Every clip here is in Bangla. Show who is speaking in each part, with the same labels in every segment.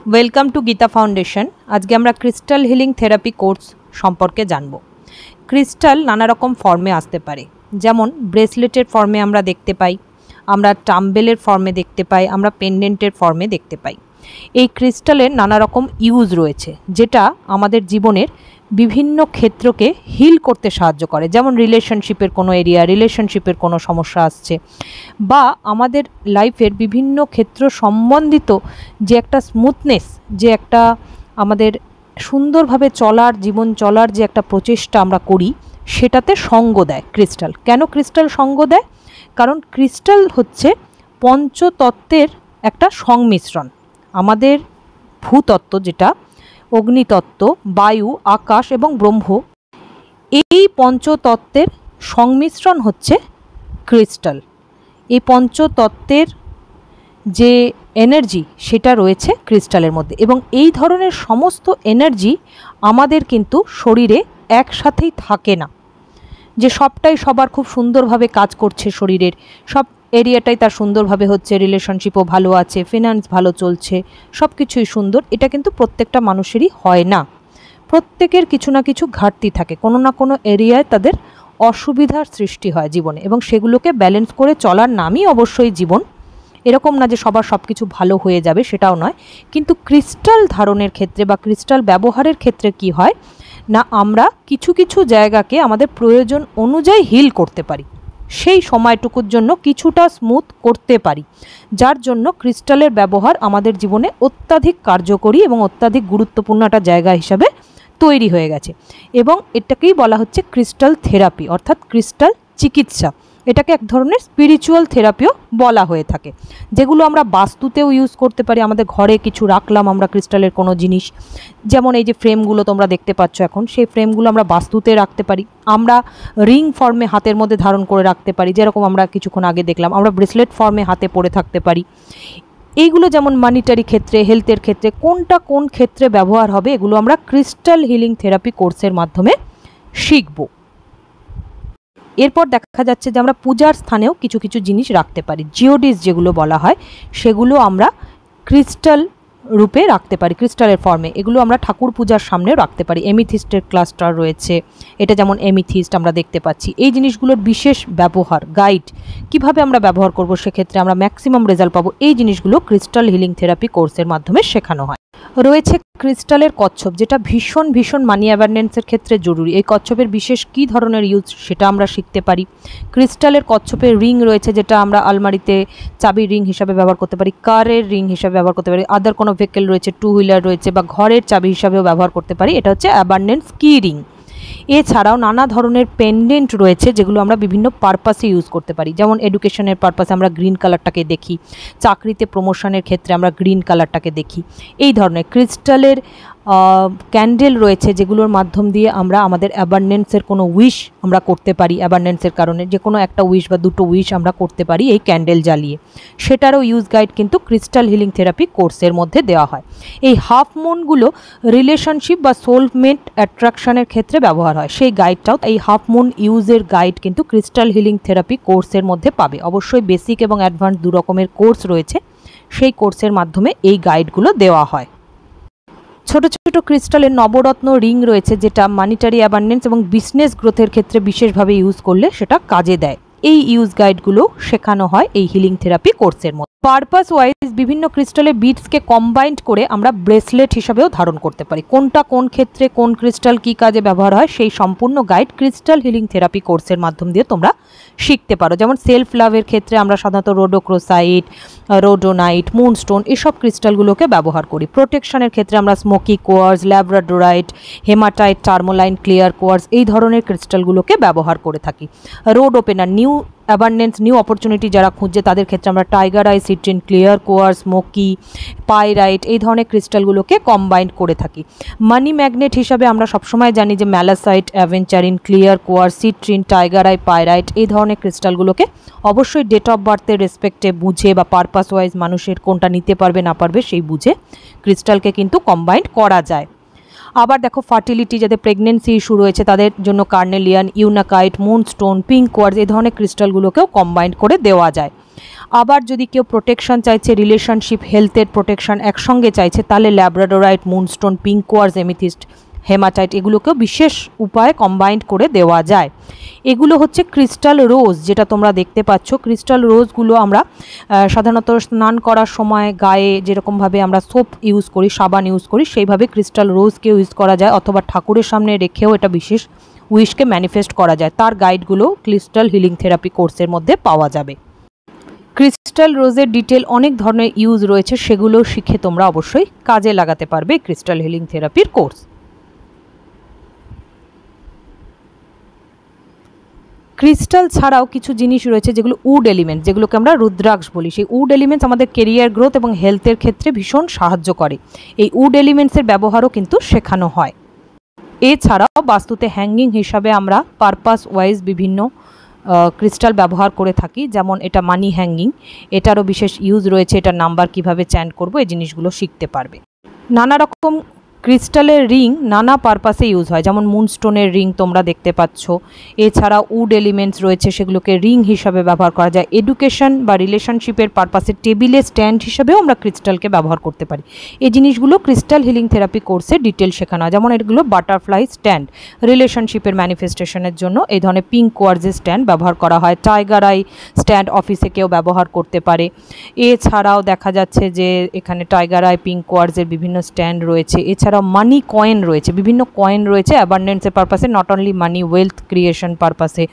Speaker 1: Welcome to Gita foundation. আজকে আমরা ক্রিস্টাল হিলিং থেরাপি কোর্স সম্পর্কে জানব। ক্রিস্টাল নানা রকম ফর্মে আসতে পারে, যেমন ব্রেসলেটের ফর্মে আমরা দেখতে পাই, আমরা টাম্বেলের ফর্মে দেখতে পাই, আমরা পেন্ডেন্টের ফর্মে দেখতে পাই। এই ক্রিস্টালের নানা রকম ইউজ রয়েছে, যেটা আমাদের জীবনের বিভিন্ন ক্ষেত্রকে হিল করতে সাহায্য করে। যেমন রিলেশনশিপের কোনো এরিয়া, রিলেশনশিপের কোনো সমস্যা আসছে, বা আমাদের লাইফের বিভিন্ন ক্ষেত্র সম্বন্ধিত যে একটা স্মুথনেস, যে একটা আমাদের সুন্দরভাবে চলার, জীবন চলার যে একটা প্রচেষ্টা আমরা করি, সেটাতে সঙ্গ দেয় ক্রিস্টাল। কেন ক্রিস্টাল সঙ্গ দেয়? কারণ ক্রিস্টাল হচ্ছে পঞ্চতত্ত্বের একটা সংমিশ্রণ। আমাদের ভূতত্ত্ব, যেটা অগ্নিতত্ত্ব, বায়ু, আকাশ এবং ব্রহ্ম, এই পঞ্চতত্ত্বের সংমিশ্রণ হচ্ছে ক্রিস্টাল। এই পঞ্চতত্ত্বের যে এনার্জি, সেটা রয়েছে ক্রিস্টালের মধ্যে, এবং এই ধরনের সমস্ত এনার্জি আমাদের কিন্তু শরীরে একসাথেই থাকে না, যে সবটাই সবার খুব সুন্দরভাবে কাজ করছে, শরীরের সব এরিয়াটাই তার সুন্দরভাবে হচ্ছে, রিলেশনশিপও ভালো আছে, ফিনান্স ভালো চলছে, সব কিছুই সুন্দর। এটা কিন্তু প্রত্যেকটা মানুষেরই হয় না। প্রত্যেকের কিছু না কিছু ঘাটতি থাকে, কোনো না কোনো এরিয়ায় তাদের অসুবিধার সৃষ্টি হয় জীবনে, এবং সেগুলোকে ব্যালেন্স করে চলার নামই অবশ্যই জীবন। এরকম না যে সবার সব কিছু ভালো হয়ে যাবে, সেটাও নয়। কিন্তু ক্রিস্টাল ধারণের ক্ষেত্রে বা ক্রিস্টাল ব্যবহারের ক্ষেত্রে কি হয় না, আমরা কিছু কিছু জায়গাকে আমাদের প্রয়োজন অনুযায়ী হিল করতে পারি, সেই সময়টুকুর জন্য কিছুটা স্মুথ করতে পারি, যার জন্য ক্রিস্টালের ব্যবহার আমাদের জীবনে অত্যাধিক কার্যকরী এবং অত্যাধিক গুরুত্বপূর্ণ একটা জায়গা হিসাবে তৈরি হয়ে গেছে। এবং এটাকেই বলা হচ্ছে ক্রিস্টাল থেরাপি, অর্থাৎ ক্রিস্টাল চিকিৎসা। এটাকে এক ধরনের স্পিরিচুয়াল থেরাপিও বলা হয়ে থাকে, যেগুলো আমরা বাস্তুতেও ইউজ করতে পারি। আমাদের ঘরে কিছু রাখলাম আমরা ক্রিস্টালের কোনো জিনিস, যেমন এই যে ফ্রেমগুলো তোমরা দেখতে পাচ্ছ এখন, সেই ফ্রেমগুলো আমরা বাস্তুতে রাখতে পারি। আমরা রিং ফর্মে হাতের মধ্যে ধারণ করে রাখতে পারি, যেরকম আমরা কিছুক্ষণ আগে দেখলাম। আমরা ব্রেসলেট ফর্মে হাতে পরে থাকতে পারি। এইগুলো যেমন মানিটারি ক্ষেত্রে, হেলথের ক্ষেত্রে, কোনটা কোন ক্ষেত্রে ব্যবহার হবে, এগুলো আমরা ক্রিস্টাল হিলিং থেরাপি কোর্সের মাধ্যমে শিখব। এরপর দেখা যাচ্ছে যে আমরা পূজার স্থানেও কিছু কিছু জিনিস রাখতে পারি। জিওডিস যেগুলো বলা হয়, সেগুলো আমরা ক্রিস্টাল রূপে রাখতে পারি, ক্রিস্টালের ফর্মে। এগুলো আমরা ঠাকুর পূজার সামনেও রাখতে পারি। এমিথিস্টের ক্লাস্টার রয়েছে, এটা যেমন এমিথিস্ট আমরা দেখতে পাচ্ছি। এই জিনিসগুলোর বিশেষ ব্যবহার, গাইড, কিভাবে আমরা ব্যবহার করব, সেক্ষেত্রে আমরা ম্যাক্সিমাম রেজাল্ট পাবো, এই জিনিসগুলো ক্রিস্টাল হিলিং থেরাপি কোর্সের মাধ্যমে শেখানো হয়। রয়েছে ক্রিস্টালের কচ্ছপ, যেটা ভীষণ ভীষণ মানি অ্যাওয়ারনেসের ক্ষেত্রে জরুরি। এই কচ্ছপের বিশেষ কী ধরনের ইউজ, সেটা আমরা শিখতে পারি। ক্রিস্টালের কচ্ছপের রিং রয়েছে, যেটা আমরা আলমারিতে চাবির রিং হিসাবে ব্যবহার করতে পারি, কারের রিং হিসাবে ব্যবহার করতে পারি, আদার কোনো ভেহিকেল রয়েছে, টু হুইলার রয়েছে, বা ঘরের চাবি হিসাবেও ব্যবহার করতে পারি। এটা হচ্ছে অ্যাবান্ডেন্স কি রিং। এছাড়াও নানা ধরনের পেন্ডেন্ট রয়েছে, যেগুলো আমরা বিভিন্ন পারপাসে ইউজ করতে পারি। যেমন এডুকেশনের পারপাসে আমরা গ্রিন কালারটাকে দেখি, চাকরিতে প্রমোশনের ক্ষেত্রে আমরা গ্রিন কালারটাকে দেখি। এই ধরনের ক্রিস্টালের ক্যান্ডেল রয়েছে, যেগুলোর মাধ্যম দিয়ে আমরা আমাদের অ্যাবান্ডেন্সের কোনো উইশ আমরা করতে পারি। অ্যাবান্ডেন্সের কারণে যে কোনো একটা উইশ বা দুটো উইশ আমরা করতে পারি এই ক্যান্ডেল জ্বালিয়ে। সেটারও ইউজ গাইড কিন্তু ক্রিস্টাল হিলিং থেরাপি কোর্সের মধ্যে দেওয়া হয়। এই হাফ মুনগুলো রিলেশনশিপ বা সোলমেট অ্যাট্রাকশনের ক্ষেত্রে ব্যবহার হয়, সেই গাইডটাও, এই হাফ মুন ইউজের গাইড কিন্তু ক্রিস্টাল হিলিং থেরাপি কোর্সের মধ্যে পাবে। অবশ্যই বেসিক এবং অ্যাডভান্স দু রকমের কোর্স রয়েছে, সেই কোর্সের মাধ্যমে এই গাইডগুলো দেওয়া হয়। ছোট ছোট ক্রিস্টালের নবরত্ন রিং রয়েছে, যেটা মানিটারি অ্যাবান্ডেন্স এবং বিজনেস গ্রোথের ক্ষেত্রে বিশেষভাবে ইউজ করলে সেটা কাজে দেয়। এই ইউজ গাইডগুলো শেখানো হয় এই হিলিং থেরাপি কোর্সের মধ্যে। পারপাস ওয়াইজ বিভিন্ন ক্রিস্টালের বিটসকে কম্বাইন্ড করে আমরা ব্রেসলেট হিসাবেও ধারণ করতে পারি। কোনটা কোন ক্ষেত্রে কোন ক্রিস্টাল কী কাজে ব্যবহার হয়, সেই সম্পূর্ণ গাইড ক্রিস্টাল হিলিং থেরাপি কোর্সের মাধ্যম দিয়ে তোমরা শিখতে পারো। যেমন সেলফ লাভের ক্ষেত্রে আমরা সাধারণত রোডোক্রোসাইট, রোডোনাইট, মুনস্টোন, এসব ক্রিস্টালগুলোকে ব্যবহার করি। প্রোটেকশনের ক্ষেত্রে আমরা smoky quartz, labradorite, hematite, tourmaline, clear quartz, এই ধরনের ক্রিস্টালগুলোকে ব্যবহার করে থাকি। Road opener, new abundance, new opportunity যারা খুঁজছে, তাদের ক্ষেত্রে আমরা tiger eye, citrine, clear quartz, smoky, pyrite, এই ধরনের ক্রিস্টালগুলোকে কম্বাইন্ড করে থাকি। মানি ম্যাগনেট হিসাবে আমরা সবসময় জানি যে malachite, aventurine, clear quartz, citrine, tiger eye, pyrite, এই ধরনের ক্রিস্টালগুলোকে অবশ্যই ডেট অফ বার্থের রেসপেক্টে বুঝে বা পারপাস ওয়াইজ মানুষের কোনটা নিতে পারবে না পারবে সেই বুঝে ক্রিস্টালকে কিন্তু কম্বাইন্ড করা যায়। আবার দেখো ফার্টিলিটি, যাদের প্রেগনেন্সি ইস্যু রয়েছে তাদের জন্য কার্নেলিয়ান, ইউনাকাইট, মুনস্টোন, পিঙ্ক কোয়ার্টজ, এই ধরনের ক্রিস্টালগুলোকেও কম্বাইন্ড করে দেওয়া যায়। আবার যদি কেউ প্রোটেকশন চাইছে, রিলেশনশিপ, হেলথের প্রোটেকশন একসঙ্গে চাইছে, তাহলে labradorite, moonstone, pink quartz, amethyst, hematite এগুলোকেও বিশেষ উপায়ে কম্বাইন্ড করে দেওয়া যায়। এগুলো হচ্ছে ক্রিস্টাল রোজ, যেটা তোমরা দেখতে পাচ্ছ। ক্রিস্টাল রোজগুলো আমরা সাধারণত স্নান করার সময় গায়ে যেরকমভাবে আমরা সোপ ইউজ করি, সাবান ইউজ করি, সেইভাবে ক্রিস্টাল রোজকে ইউজ করা যায়, অথবা ঠাকুরের সামনে রেখেও এটা বিশেষ উইশকে ম্যানিফেস্ট করা যায়। তার গাইডগুলো ক্রিস্টাল হিলিং থেরাপি কোর্সের মধ্যে পাওয়া যাবে। ক্রিস্টাল রোজের ডিটেল অনেক ধরনের ইউজ রয়েছে, সেগুলো শিখে তোমরা অবশ্যই কাজে লাগাতে পারবে ক্রিস্টাল হিলিং থেরাপির কোর্স। ক্রিস্টাল ছাড়াও কিছু জিনিস রয়েছে যেগুলো উড এলিমেন্ট, যেগুলোকে আমরা রুদ্রাক্ষ বলি। সেই উড এলিমেন্টস আমাদের কেরিয়ার গ্রোথ এবং হেলথের ক্ষেত্রে ভীষণ সাহায্য করে। এই উড এলিমেন্টসের ব্যবহারও কিন্তু শেখানো হয়। এছাড়াও বাস্তুতে হ্যাঙ্গিং হিসাবে আমরা পারপাস ওয়াইজ বিভিন্ন ক্রিস্টাল ব্যবহার করে থাকি, যেমন এটা মানি হ্যাঙ্গিং, এটারও বিশেষ ইউজ রয়েছে। এটার নাম্বার কিভাবে চ্যান্ট করবো এই জিনিসগুলো শিখতে পারবে। নানা রকম ক্রিস্টালের রিং নানা পারপাসে ইউজ হয়, যেমন মুনস্টোনের রিং তোমরা দেখতে পাচ্ছ। এছাড়া উড এলিমেন্টস রয়েছে, সেগুলোকে রিং হিসাবে ব্যবহার করা যায়। এডুকেশন বা রিলেশনশিপের পারপাসে টেবিলে স্ট্যান্ড হিসাবেও আমরা ক্রিস্টালকে ব্যবহার করতে পারি। এই জিনিসগুলো ক্রিস্টাল হিলিং থেরাপি কোর্সে ডিটেল শেখানো হয়। যেমন এগুলো বাটারফ্লাই স্ট্যান্ড, রিলেশনশিপের ম্যানিফেস্টেশনের জন্য এই ধরনের পিঙ্ক কোয়ার্টজের স্ট্যান্ড ব্যবহার করা হয়। টাইগার আই স্ট্যান্ড অফিসে কেউ ব্যবহার করতে পারে। এছাড়াও দেখা যাচ্ছে যে এখানে টাইগার আই, পিঙ্ক কোয়ার্টজের বিভিন্ন স্ট্যান্ড রয়েছে। এছাড়া মানি কয়েন রয়েছে, বিভিন্ন কয়েন রয়েছে অ্যাবান্ডেন্সের পারপাসে, not only money, wealth creation পারপাসে।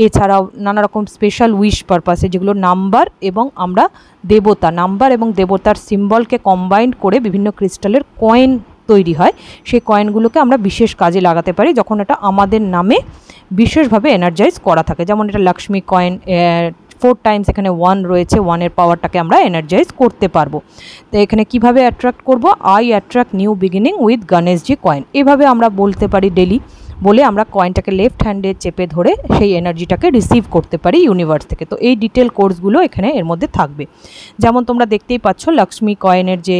Speaker 1: এছাড়াও নানা রকম স্পেশাল উইশ পারপাসে, যেগুলো নাম্বার এবং আমরা দেবতা, নাম্বার এবং দেবতার সিম্বলকে কম্বাইন্ড করে বিভিন্ন ক্রিস্টালের কয়েন তৈরি হয়। সেই কয়েনগুলোকে আমরা বিশেষ কাজে লাগাতে পারি যখন এটা আমাদের নামে বিশেষভাবে এনার্জাইজ করা থাকে। যেমন এটা লক্ষ্মী কয়েন, 4 টাইমস এখানে 1 রয়েছে, 1-এর পাওয়ারটাকে আমরা এনার্জাইজ করতে পারবো। তো এখানে কিভাবে অ্যাট্রাক্ট করব, I attract new beginning with Ganeshji coin, এভাবে আমরা বলতে পারি ডেলি। বলে আমরা কয়েনটাকে লেফট হ্যান্ডে চেপে ধরে সেই এনার্জিটাকে রিসিভ করতে পারি ইউনিভার্স থেকে। তো এই ডিটেল কোর্সগুলো এখানে এর মধ্যে থাকবে। যেমন তোমরা দেখতেই পাচ্ছ লক্ষ্মী কয়েনের যে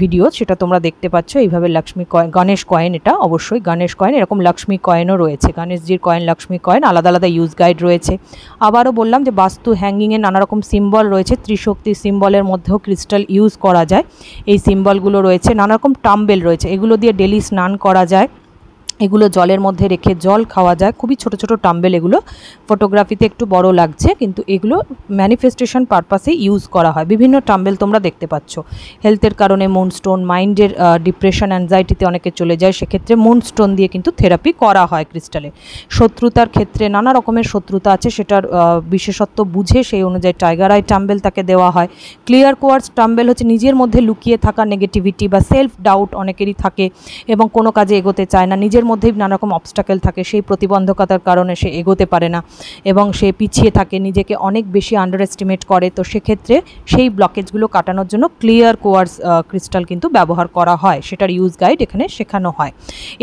Speaker 1: ভিডিও, সেটা তোমরা দেখতে পাচ্ছ এইভাবে লক্ষ্মী কয়েন, গণেশ কয়েন, এটা অবশ্যই গণেশ কয়েন। এরকম লক্ষ্মী কয়েনও রয়েছে, গণেশজির কয়েন, লক্ষ্মী কয়েন, আলাদা আলাদা ইউজ গাইড রয়েছে। আবারও বললাম যে বাস্তু হ্যাঙ্গিংয়ে নানা রকম সিম্বল রয়েছে, ত্রিশক্তি সিম্বলের মধ্যেও ক্রিস্টাল ইউজ করা যায়। এই সিম্বলগুলো রয়েছে, নানা রকম টাম্বেল রয়েছে, এগুলো দিয়ে ডেলি স্নান করা যায়, এগুলো জলের মধ্যে রেখে জল খাওয়া যায়। খুবই ছোট ছোট টাম্বেল, এগুলো ফটোগ্রাফিতে একটু বড় লাগছে, কিন্তু এগুলো ম্যানিফেস্টেশন পারপাসে ইউজ করা হয়। বিভিন্ন টাম্বেল তোমরা দেখতে পাচ্ছ। হেলথের কারণে মুনস্টোন, মাইন্ডের ডিপ্রেশন, অ্যাংজাইটিতে অনেকে চলে যায়, সেক্ষেত্রে মুনস্টোন দিয়ে কিন্তু থেরাপি করা হয় ক্রিস্টালে। শত্রুতার ক্ষেত্রে নানা রকমের শত্রুতা আছে, সেটার বিশেষত্ব বুঝে সেই অনুযায়ী টাইগার আই টাম্বেল তাকে দেওয়া হয়। ক্লিয়ার কোয়ার্টজ টাম্বেল হচ্ছে নিজের মধ্যে লুকিয়ে থাকা নেগেটিভিটি বা সেলফ ডাউট অনেকেরই থাকে এবং কোনো কাজে এগোতে চায় না, নিজের মধ্যেই নানা রকম অবস্টাকেল থাকে, সেই প্রতিবন্ধকতার কারণে সে এগোতে পারে না এবং সে পিছিয়ে থাকে, নিজেকে অনেক বেশি আন্ডার এস্টিমেট করে। তো সেক্ষেত্রে সেই ব্লকেজগুলো কাটানোর জন্য ক্লিয়ার কোয়ার্টজ ক্রিস্টাল কিন্তু ব্যবহার করা হয়, সেটার ইউজ গাইড এখানে শেখানো হয়।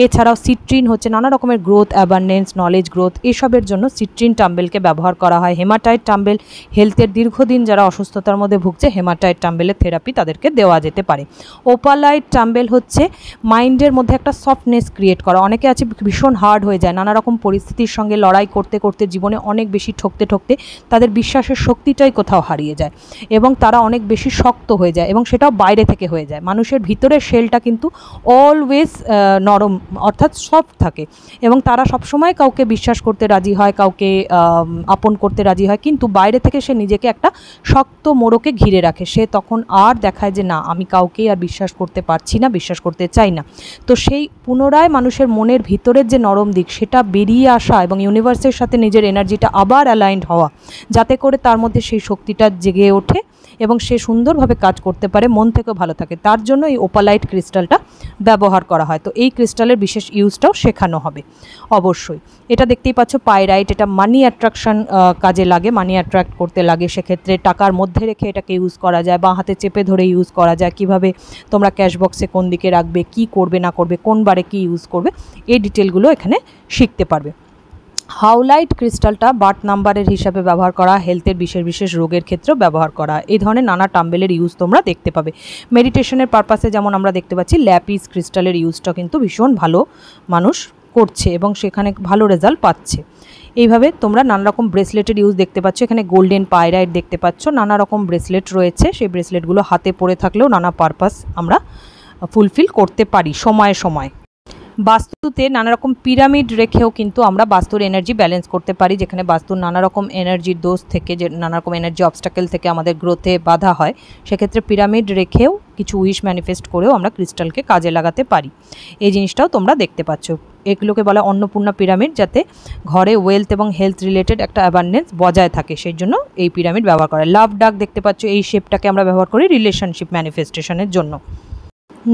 Speaker 1: এছাড়াও সিট্রিন হচ্ছে নানা রকমের গ্রোথ, অ্যাবান্ডেন্স, নলেজ গ্রোথ, এসবের জন্য সিট্রিন টাম্বেলকে ব্যবহার করা হয়। হেমাটাইট টাম্বেল, হেলথের দীর্ঘদিন যারা অসুস্থতার মধ্যে ভুগছে, হেমাটাইট টাম্বেলের থেরাপি তাদেরকে দেওয়া যেতে পারে। ওপালাইট টাম্বেল হচ্ছে মাইন্ডের মধ্যে একটা সফটনেস ক্রিয়েট করা। অনেকে আছে ভীষণ হার্ড হয়ে যায়, নানা রকম পরিস্থিতির সঙ্গে লড়াই করতে করতে জীবনে অনেক বেশি ঠকতে ঠকতে তাদের বিশ্বাসের শক্তিটাই কোথাও হারিয়ে যায় এবং তারা অনেক বেশি শক্ত হয়ে যায় এবং সেটাও বাইরে থেকে হয়ে যায়। মানুষের ভিতরের শেলটা কিন্তু অলওয়েজ নরম অর্থাৎ সফট থাকে এবং তারা সবসময় কাউকে বিশ্বাস করতে রাজি হয়, কাউকে আপন করতে রাজি হয়, কিন্তু বাইরে থেকে সে নিজেকে একটা শক্ত মোড়কে ঘিরে রাখে। সে তখন আর দেখায় যে না, আমি কাউকেই আর বিশ্বাস করতে পারছি না, বিশ্বাস করতে চাই না। তো সেই পুনরায় মানুষের মনের ভিতরের যে নরম দিক সেটা বেরিয়ে আসা এবং ইউনিভার্সের সাথে নিজের এনার্জিটা আবার অ্যালাইন্ড হওয়া, যাতে করে তার মধ্যে সেই শক্তিটা জেগে ওঠে এবং সে সুন্দরভাবে কাজ করতে পারে, মন থেকেও ভালো থাকে। তার জন্য এই ওপালাইট ক্রিস্টালটা ব্যবহার করা হয়। তো এই ক্রিস্টালের বিশেষ ইউজটাও শেখানো হবে অবশ্যই। এটা দেখতেই পাচ্ছ পাইরাইট, এটা মানি অ্যাট্রাকশন কাজে লাগে, মানি অ্যাট্রাক্ট করতে লাগে। সেক্ষেত্রে টাকার মধ্যে রেখে এটাকে ইউজ করা যায়, বাঁ হাতে চেপে ধরে ইউজ করা যায়। কিভাবে তোমরা ক্যাশ বক্সে কোন দিকে রাখবে, কি করবে না করবে, কোন বারে কি ইউজ করবে, এই ডিটেলগুলো এখানে শিখতে পারবে। হাউলাইট ক্রিস্টালটা বার্থ নাম্বারের হিসাবে ব্যবহার করা, হেলথের বিশেষ বিশেষ রোগের ক্ষেত্রেও ব্যবহার করা। এই ধরনের নানা টাম্বেলের ইউজ তোমরা দেখতে পাবে। মেডিটেশনের পারপাসে যেমন আমরা দেখতে পাচ্ছি ল্যাপিস ক্রিস্টালের ইউজটা কিন্তু ভীষণ ভালো মানুষ করছে এবং সেখানে ভালো রেজাল্ট পাচ্ছে। এইভাবে তোমরা নানা রকম ব্রেসলেটের ইউজ দেখতে পাচ্ছ, এখানে গোল্ডেন পাইরাইট দেখতে পাচ্ছ, নানা রকম ব্রেসলেট রয়েছে। সেই ব্রেসলেটগুলো হাতে পরে থাকলেও নানা পারপাস আমরা ফুলফিল করতে পারি সময়ে সময়। বাস্তুতে নানা রকম পিরামিড রেখেও কিন্তু আমরা বাস্তুর এনার্জি ব্যালেন্স করতে পারি, যেখানে বাস্তুর নানা রকম এনার্জির দোষ থেকে, যে নানা রকম এনার্জি অবস্টাকেল থেকে আমাদের গ্রোথে বাধা হয়, সেক্ষেত্রে পিরামিড রেখেও কিছু উইশ ম্যানিফেস্ট করেও আমরা ক্রিস্টালকে কাজে লাগাতে পারি। এই জিনিসটাও তোমরা দেখতে পাচ্ছ। এগুলোকে বলা অন্নপূর্ণা পিরামিড, যাতে ঘরে ওয়েলথ এবং হেলথ রিলেটেড একটা অ্যাবান্ডেন্স বজায় থাকে, সেই জন্য এই পিরামিড ব্যবহার করা। লাভ ডাক দেখতে পাচ্ছ, এই শেপটাকে আমরা ব্যবহার করি রিলেশনশিপ ম্যানিফেস্টেশনের জন্য।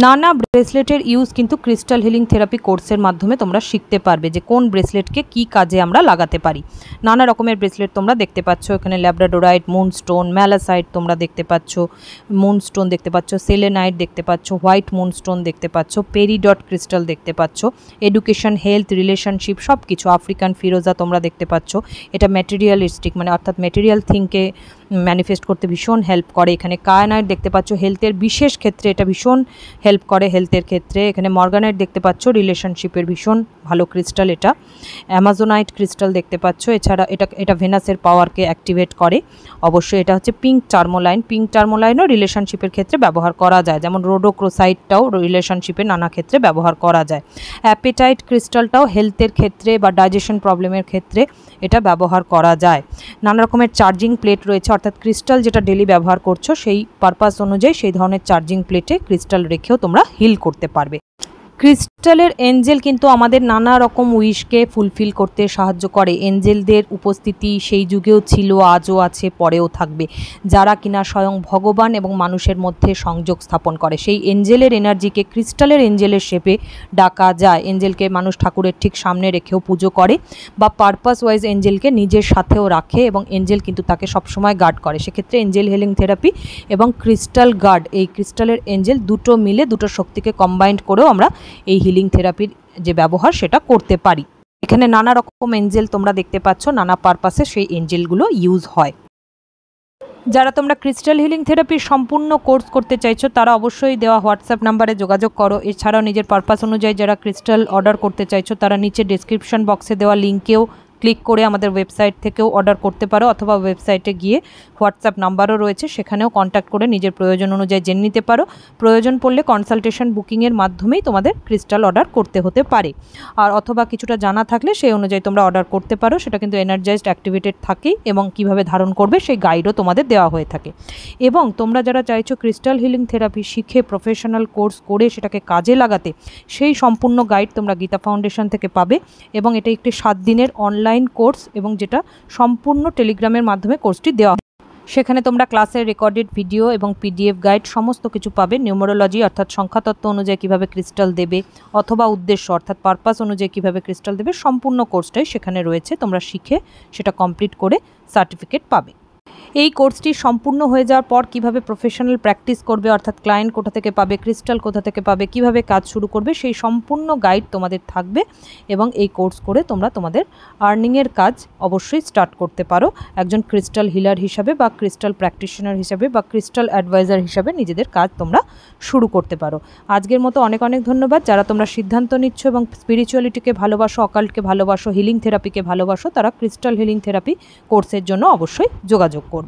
Speaker 1: নানা ব্রেসলেটের ইউজ কিন্তু ক্রিস্টাল হিলিং থেরাপি কোর্সের মাধ্যমে তোমরা শিখতে পারবে, যে কোন ব্রেসলেটকে কি কাজে আমরা লাগাতে পারি। নানা রকমের ব্রেসলেট তোমরা দেখতে পাচ্ছ, এখানে ল্যাব্রাডোরাইট, মুনস্টোন, ম্যালাসাইট তোমরা দেখতে পাচ্ছ, মুনস্টোন দেখতে পাচ্ছ, সেলেনাইট দেখতে পাচ্ছ, হোয়াইট মুনস্টোন দেখতে পাচ্ছ, পেরিডট ক্রিস্টাল দেখতে পাচ্ছ, এডুকেশন, হেলথ, রিলেশনশিপ সব কিছু। আফ্রিকান ফিরোজা তোমরা দেখতে পাচ্ছ, এটা ম্যাটেরিয়ালিস্টিক মানে অর্থাৎ ম্যাটেরিয়াল থিংকে ম্যানিফেস্ট করতে ভীষণ হেল্প করে। এখানে কায়ানাইট দেখতে পাচ্ছ, হেলথের বিশেষ ক্ষেত্রে এটা ভীষণ হেল্প করে হেলথের ক্ষেত্রে। এখানে মর্গানাইট দেখতে পাচ্ছ, রিলেশনশিপের ভীষণ ভালো ক্রিস্টাল এটা। অ্যামাজোনাইট ক্রিস্টাল দেখতে পাচ্ছ, এছাড়া এটা ভেনাসের পাওয়ারকে অ্যাক্টিভেট করে। অবশ্যই এটা হচ্ছে পিঙ্ক টার্মোলাইন। পিঙ্ক টার্মোলাইনও রিলেশনশিপের ক্ষেত্রে ব্যবহার করা যায়, যেমন রোডোক্রোসাইটটাও রিলেশনশিপের নানা ক্ষেত্রে ব্যবহার করা যায়। অ্যাপেটাইট ক্রিস্টালটাও হেলথের ক্ষেত্রে বা ডাইজেশন প্রবলেমের ক্ষেত্রে এটা ব্যবহার করা যায়। নানা রকমের চার্জিং প্লেট রয়েছে, অর্থাৎ ক্রিস্টাল যেটা ডেলি ব্যবহার করছো সেই পারপাস অনুযায়ী সেই ধরনের চার্জিং প্লেটে ক্রিস্টাল রেখেও তোমরা হিল করতে পারবে। ক্রিস্টালের এঞ্জেল কিন্তু আমাদের নানা রকম উইশকে ফুলফিল করতে সাহায্য করে। এঞ্জেলদের উপস্থিতি সেই যুগেও ছিল, আজও আছে, পরেও থাকবে, যারা কিনা স্বয়ং ভগবান এবং মানুষের মধ্যে সংযোগ স্থাপন করে। সেই এঞ্জেলের এনার্জিকে ক্রিস্টালের এঞ্জেলের শেপে ডাকা যায়। এঞ্জেলকে মানুষ ঠাকুরের ঠিক সামনে রেখেও পুজো করে, বা পারপাস ওয়াইজ এঞ্জেলকে নিজের সাথেও রাখে, এবং এঞ্জেল কিন্তু তাকে সবসময় গার্ড করে। সেক্ষেত্রে এঞ্জেল হিলিং থেরাপি এবং ক্রিস্টাল গার্ড, এই ক্রিস্টালের এঞ্জেল দুটো মিলে দুটো শক্তিকে কম্বাইন্ড করেও আমরা এই হিলিং থেরাপির যে ব্যবহার সেটা করতে পারি। এখানে নানা রকম এঞ্জেল তোমরা দেখতে পাচ্ছ, নানা পারপাসে সেই এঞ্জেলগুলো ইউজ হয়। যারা তোমরা ক্রিস্টাল হিলিং থেরাপির সম্পূর্ণ কোর্স করতে চাইছো তারা অবশ্যই দেওয়া হোয়াটসঅ্যাপ নাম্বারে যোগাযোগ করো। এছাড়াও নিজের পারপাস অনুযায়ী যারা ক্রিস্টাল অর্ডার করতে চাইছো তারা নিচে ডেসক্রিপশন বক্সে দেওয়া লিঙ্কেও ক্লিক করে আমাদের ওয়েবসাইট থেকেও অর্ডার করতে পারো, অথবা ওয়েবসাইটে গিয়ে হোয়াটসঅ্যাপ নাম্বারও রয়েছে, সেখানেও কন্ট্যাক্ট করে নিজের প্রয়োজন অনুযায়ী জেনে নিতে পারো। প্রয়োজন পড়লে কনসালটেশন বুকিংয়ের মাধ্যমেই তোমাদের ক্রিস্টাল অর্ডার করতে হতে পারে, আর অথবা কিছুটা জানা থাকলে সেই অনুযায়ী তোমরা অর্ডার করতে পারো। সেটা কিন্তু এনার্জাইজড অ্যাক্টিভেটেড থাকেই, এবং কিভাবে ধারণ করবে সেই গাইডও তোমাদের দেওয়া হয়ে থাকে। এবং তোমরা যারা চাইছো ক্রিস্টাল হিলিং থেরাপি শিখে প্রফেশনাল কোর্স করে সেটাকে কাজে লাগাতে, সেই সম্পূর্ণ গাইড তোমরা গীতা ফাউন্ডেশন থেকে পাবে। এবং এটা একটি 7 দিনের অনলাইন কোর্স, এবং যেটা সম্পূর্ণ টেলিগ্রামের মাধ্যমে কোর্সটি দেওয়া। সেখানে তোমরা ক্লাসের রেকর্ডেড ভিডিও এবং পিডিএফ গাইড সমস্ত কিছু পাবে। নিউমারোলজি অর্থাৎ সংখ্যাতত্ত্ব অনুযায়ী কীভাবে ক্রিস্টাল দেবে, অথবা উদ্দেশ্য অর্থাৎ পারপাস অনুযায়ী কীভাবে ক্রিস্টাল দেবে, সম্পূর্ণ কোর্সটাই সেখানে রয়েছে। তোমরা শিখে সেটা কমপ্লিট করে সার্টিফিকেট পাবে। এই কোর্সটি সম্পূর্ণ হয়ে যাওয়ার পর কিভাবে প্রফেশনাল প্র্যাকটিস করবে, অর্থাৎ ক্লায়েন্ট কোথা থেকে পাবে, ক্রিস্টাল কোথা থেকে পাবে, কিভাবে কাজ শুরু করবে, সেই সম্পূর্ণ গাইড তোমাদের থাকবে। এবং এই কোর্স করে তোমরা তোমাদের আর্নিংয়ের কাজ অবশ্যই স্টার্ট করতে পারো, একজন ক্রিস্টাল হিলার হিসাবে বা ক্রিস্টাল প্র্যাকটিশনার হিসাবে বা ক্রিস্টাল অ্যাডভাইজার হিসাবে নিজেদের কাজ তোমরা শুরু করতে পারো। আজকের মতো অনেক অনেক ধন্যবাদ। যারা তোমরা সিদ্ধান্ত নিচ্ছ এবং স্পিরিচুয়ালিটিকে ভালোবাসো, অকাল্টকে ভালোবাসো, হিলিং থেরাপিকে ভালোবাসো, তারা ক্রিস্টাল হিলিং থেরাপি কোর্সের জন্য অবশ্যই যোগাযোগ করবে।